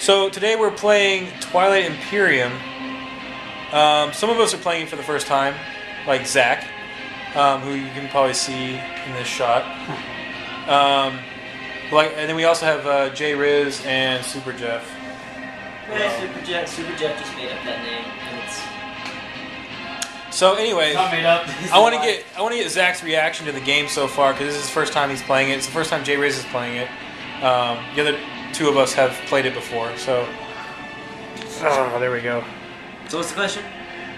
So today we're playing Twilight Imperium. Some of us are playing it for the first time, like Zach, who you can probably see in this shot. And then we also have Jay Riz and Super Jeff. Hey, Super Jeff just made up that name, and it's so anyway. not made up. I want to get Zach's reaction to the game so far because this is his first time he's playing it. It's the first time Jay Riz is playing it. The other two of us have played it before, so there we go. So what's the question?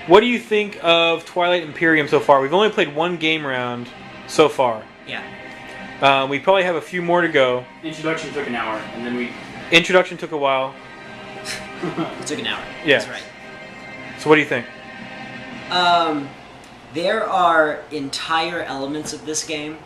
What do you think of Twilight Imperium so far? We've only played one game round so far. Yeah. We probably have a few more to go. Introduction took an hour, and then we... Introduction took a while. It took an hour. Yeah. That's right. So what do you think? There are entire elements of this game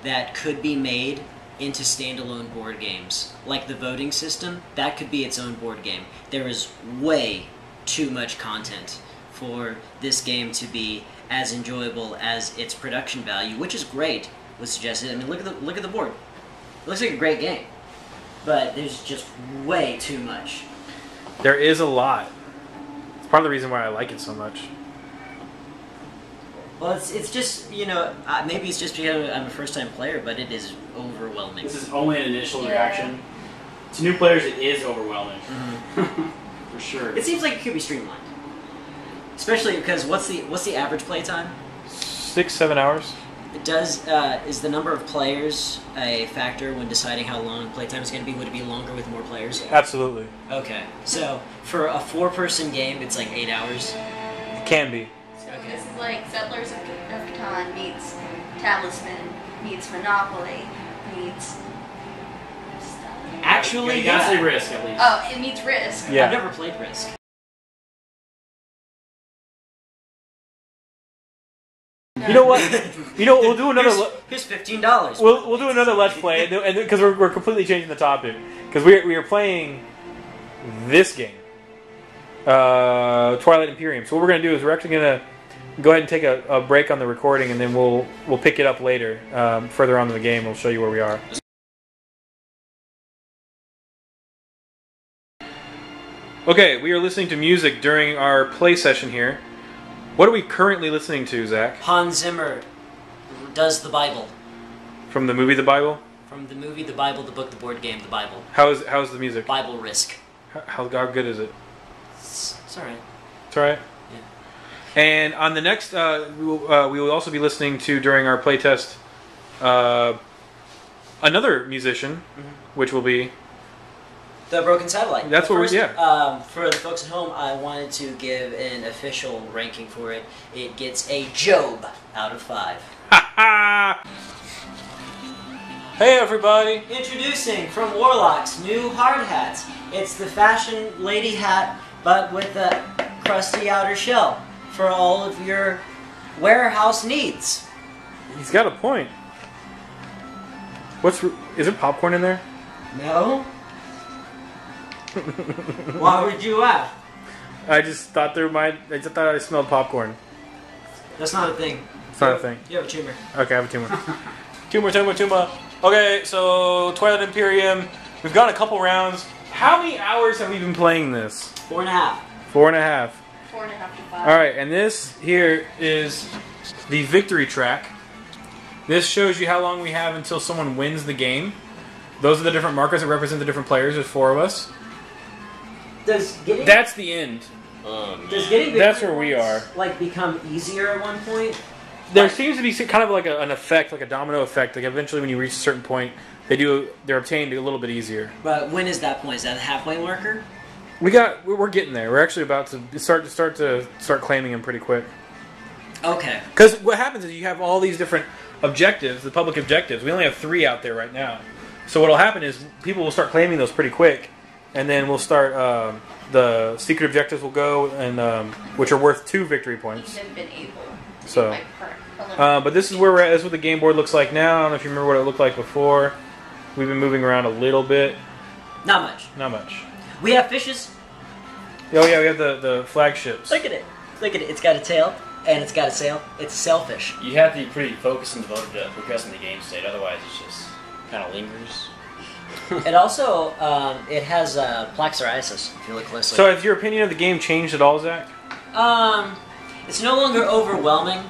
that could be made into standalone board games. Like the voting system, that could be its own board game. There is way too much content for this game to be as enjoyable as its production value, which is great, was suggested. I mean, look at the board. It looks like a great game, but there's just way too much. There is a lot. It's part of the reason why I like it so much. Well, it's just, you know, maybe it's just because I'm a first-time player, but it is overwhelming. This is only an initial reaction. To new players, it is overwhelming. For sure. It seems like it could be streamlined. Especially because what's the average play time? 6-7 hours. It does. Is the number of players a factor when deciding how long playtime is going to be? Would it be longer with more players? Absolutely. Okay. So for a 4-person game, it's like 8 hours. It can be. Okay. This is like Settlers of Catan meets Talisman meets Monopoly meets... Actually, you gotta say Risk at least. Oh, it meets Risk. Yeah. I've never played Risk. You know what? We'll do another. Here's $15. We'll do another Let's Play, and because we're completely changing the topic because we are playing this game, Twilight Imperium. So what we're gonna do is we're actually gonna go ahead and take a break on the recording, and then we'll pick it up later, further on in the game. We'll show you where we are. Okay, we are listening to music during our play session here. What are we currently listening to, Zach? Hans Zimmer does the Bible. From the movie The Bible? From the movie, the Bible, the book, the board game, the Bible. How's the music? Bible Risk. How good is it? It's alright. It's alright? Yeah. And on the next, we will also be listening to, during our playtest, another musician, which will be... The Broken Satellite. That's what for the folks at home, I wanted to give an official ranking for it. It gets a Job out of 5. Ha ha! Hey everybody! Introducing from Warlocks, new hard hats. It's the fashion lady hat, but with a crusty outer shell for all of your warehouse needs. He's got a point. Is there popcorn in there? No? Why would you laugh? I just thought I just thought I smelled popcorn. That's not a thing. It's not a thing. You have a tumor. Okay, I have a tumor. tumor. Okay, so Twilight Imperium. We've got a couple rounds. How many hours have we been playing this? 4.5. 4.5. 4.5 to 5. Alright, and this here is the victory track. This shows you how long we have until someone wins the game. Those are the different markers that represent the different players. There's 4 of us. That's the end. Does getting That's where we are. Like become easier at one point? There seems to be kind of like an effect, like a domino effect. Like eventually, when you reach a certain point, they're obtained a little bit easier. But when is that point? Is that the halfway marker? We're getting there. We're actually about to start claiming them pretty quick. Okay. Because what happens is you have all these different objectives, the public objectives. We only have 3 out there right now. So what'll happen is people will start claiming those pretty quick. And then we'll start, the secret objectives will go, and which are worth 2 victory points. You've been able to So, like preliminary. but this is where we're at. This is what the game board looks like now. I don't know if you remember what it looked like before. We've been moving around a little bit. Not much. Not much. We have fishes. Oh yeah, we have the flagships. Look at it. Look at it. It's got a tail, and it's got a sail. It's a sailfish. You have to be pretty focused and devoted to progressing the game state, otherwise it's just kind of lingers. It also it has plaque psoriasis. If you look closely. So, has your opinion of the game changed at all, Zach? It's no longer overwhelming.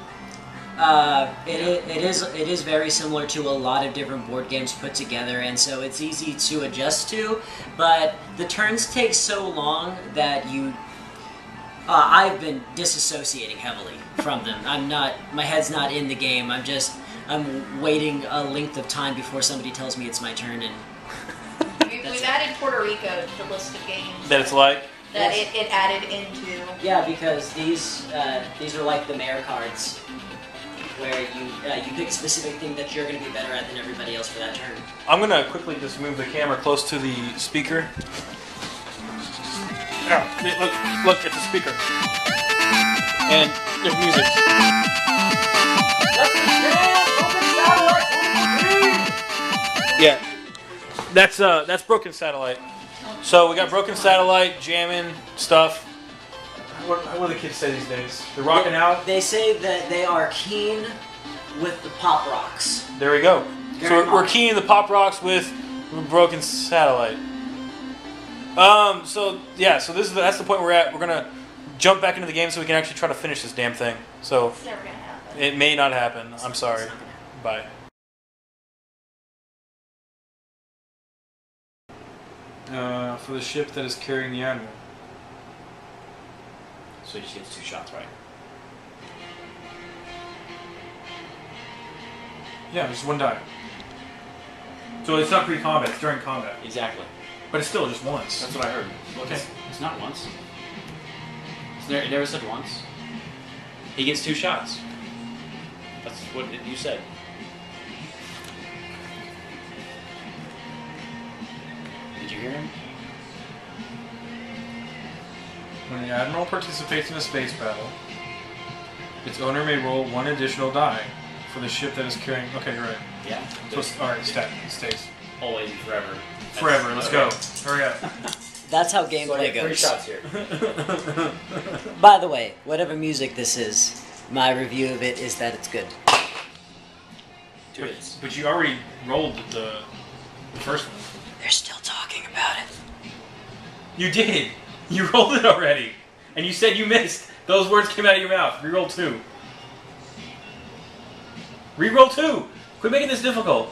It is very similar to a lot of different board games put together, and so it's easy to adjust to. But the turns take so long that I've been disassociating heavily from them. My head's not in the game. I'm waiting a length of time before somebody tells me it's my turn, and We've added Puerto Rico to the list of games That it's like? that it added into. yeah, because these are like the mayor cards, where you pick a specific thing that you're going to be better at than everybody else for that turn. I'm going to quickly just move the camera close to the speaker. Oh, look, it's a speaker. And there's music. Yeah, that's Broken Satellite. So we got Broken Satellite, jamming stuff. What do the kids say these days? They're rocking out. They say that they are keen with the pop rocks. There we go. Very So we're much. keying the pop rocks with Broken Satellite. So that's the point we're at. We're gonna jump back into the game so we can actually try to finish this damn thing. So It's never gonna happen. it may not happen. I'm sorry. Bye. For the ship that is carrying the admiral. So he just gets 2 shots, right? Yeah, just 1 die. So it's not pre-combat, it's during combat. Exactly. But it's still just once. That's what I heard. Look, Okay. it's not once. It never said once. He gets 2 shots. That's what you said. Did you hear him? When the admiral participates in a space battle, its owner may roll 1 additional die for the ship that is carrying. Okay, you're right. Yeah. So alright, it stays. Always and forever. Forever, let's go. Hurry up. That's how So I gameplay get 3 goes. shots here. By the way, whatever music this is, my review of it is that it's good. 2 hits. But you already rolled the first one. They're still talking about it. You did. You rolled it already. And you said you missed. Those words came out of your mouth. Reroll 2. Reroll 2. Quit making this difficult.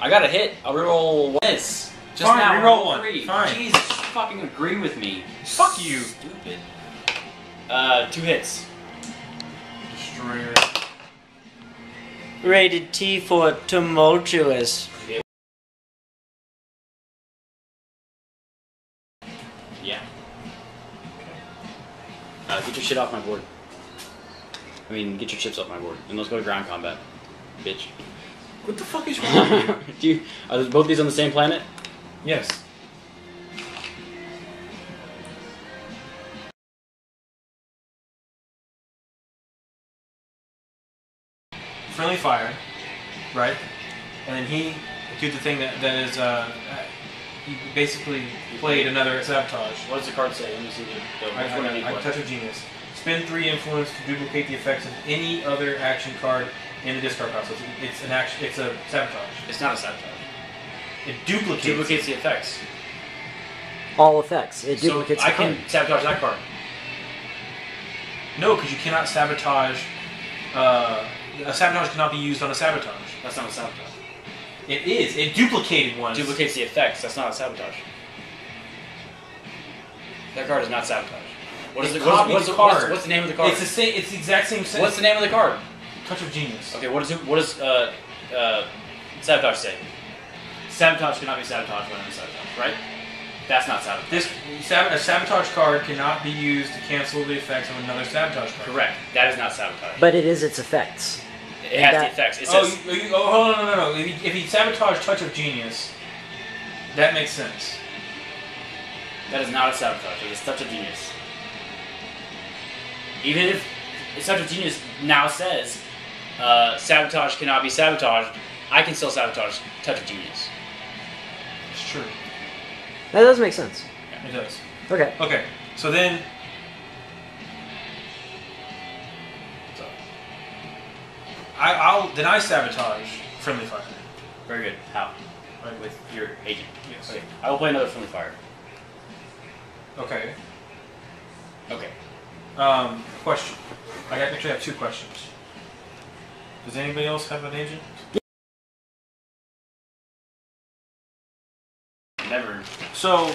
I got a hit. I'll reroll this. Just Fine, now. reroll 1. 3. Fine. Jesus, fucking agree with me. Fuck you. Stupid. 2 hits. Destroyer. Rated T for tumultuous. Yeah. Get your shit off my board. I mean, get your chips off my board. And let's go to ground combat. Bitch. What the fuck is wrong with you? Are both these on the same planet? Yes. Friendly fire, right? And then he did the thing that is, he basically played another sabotage. What does the card say? Let me see the I touch of genius. Spend 3 influence to duplicate the effects of any other action card in the discard pile. So it's an action. It's a sabotage. It's not a sabotage. It duplicates. Duplicates the effects. All effects. It So duplicates I the card. can sabotage that card. No, because you cannot sabotage. A sabotage cannot be used on a sabotage. That's not a sabotage. It is. It duplicated one. Duplicates the effects. That's not a sabotage. That card is not sabotage. What is It the copied what's the the card. what's the name of the card? It's the same. It's the exact same. What's the name of the card? Touch of genius? Okay, what does sabotage say? Sabotage cannot be sabotaged when it's sabotage, right? That's not sabotage. A sabotage card cannot be used to cancel the effects of another sabotage card. Correct. That is not sabotage. But it is its effects. It has the that- effects. It Oh, says hold on, no. If he sabotaged Touch of Genius, that makes sense. that is not a sabotage. It is touch of genius. Even if touch of genius now says sabotage cannot be sabotaged, I can still sabotage touch of genius. It's true. That does make sense. It does. Okay. Okay, so then. I'll sabotage friendly fire. Very good. How? Right, with your agent. Yes. Okay. I will play another friendly fire. Okay. Okay. Question. I actually have 2 questions. Does anybody else have an agent? Never. So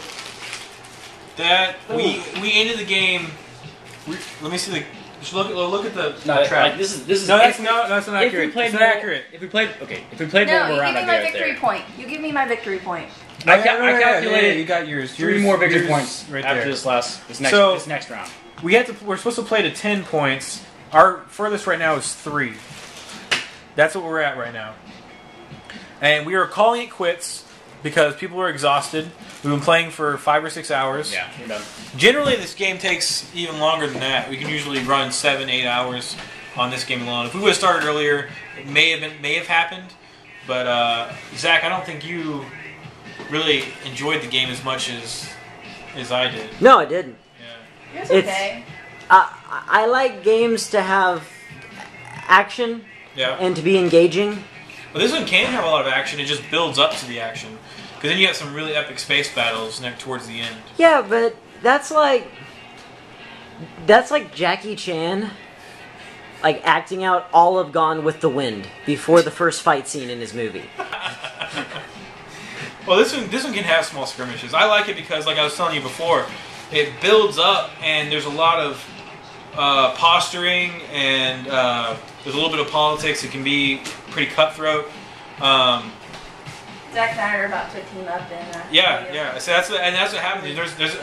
that we ended the game. Let me see the. Just look at the No, track. like, this is No, that's not accurate. If we played It's not more, accurate. If we played No, more you around, give me I'd my be right victory there. point. You give me my victory point. I calculated you got yours. 3 more victory yours points right after there. this next round. We're supposed to play to 10 points. Our furthest right now is 3. That's what we're at right now. And we are calling it quits because people are exhausted. We've been playing for 5 or 6 hours. Yeah, we're done. Generally, this game takes even longer than that. We can usually run 7, 8 hours on this game alone. If we would have started earlier, it may have happened. But Zach, I don't think you really enjoyed the game as much as I did. No, I didn't. Yeah. It's It's- okay. I like games to have action Yeah. and to be engaging. But this one can have a lot of action. It just builds up to the action. Because then you have some really epic space battles towards the end. Yeah, but that's like Jackie Chan, like acting out all of Gone with the Wind before the first fight scene in his movie. Well, this one can have small skirmishes. I like it because, like I was telling you before, it builds up and there's a lot of posturing and there's a little bit of politics. It can be pretty cutthroat. Zach and I are about to team up in. Yeah. So that's what happens.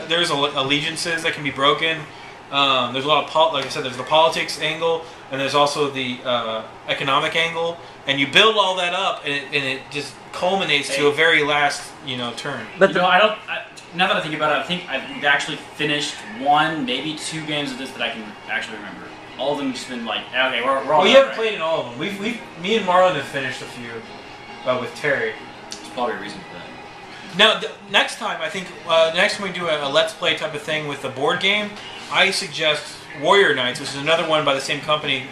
There's allegiances that can be broken. There's a lot of like I said. There's the politics angle, and there's also the economic angle. And you build all that up, and it just culminates to a very last turn. But Now that I think about it, I think I've actually finished 1, maybe 2 games of this that I can actually remember. All of them just been like, okay, we're all. Well, you done, haven't played in all of them. Me and Marlon have finished a few with Terry. There's probably a reason for that. Now, next time, I think, next time we do a Let's Play type of thing with the board game, I suggest Warrior Knights, which is another one by the same company,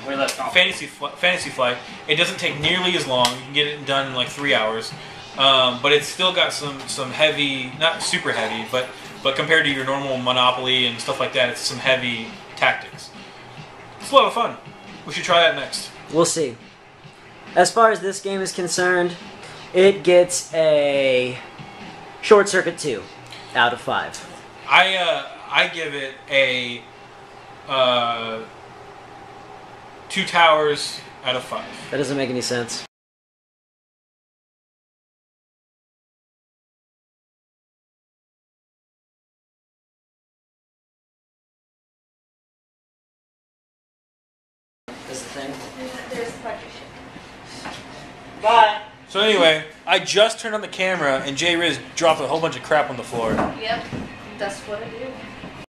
Way less Fantasy Flight. It doesn't take nearly as long. You can get it done in like 3 hours. But it's still got some heavy, not super heavy, but compared to your normal Monopoly and stuff like that, it's some heavy tactics. It's a lot of fun. We should try that next. we'll see. As far as this game is concerned, it gets a Short Circuit 2 out of 5. I give it a 2 towers out of 5. That doesn't make any sense. That's the thing. There's the partnership. Bye. So anyway, I just turned on the camera and Jay Riz dropped a whole bunch of crap on the floor. Yep, that's what I do.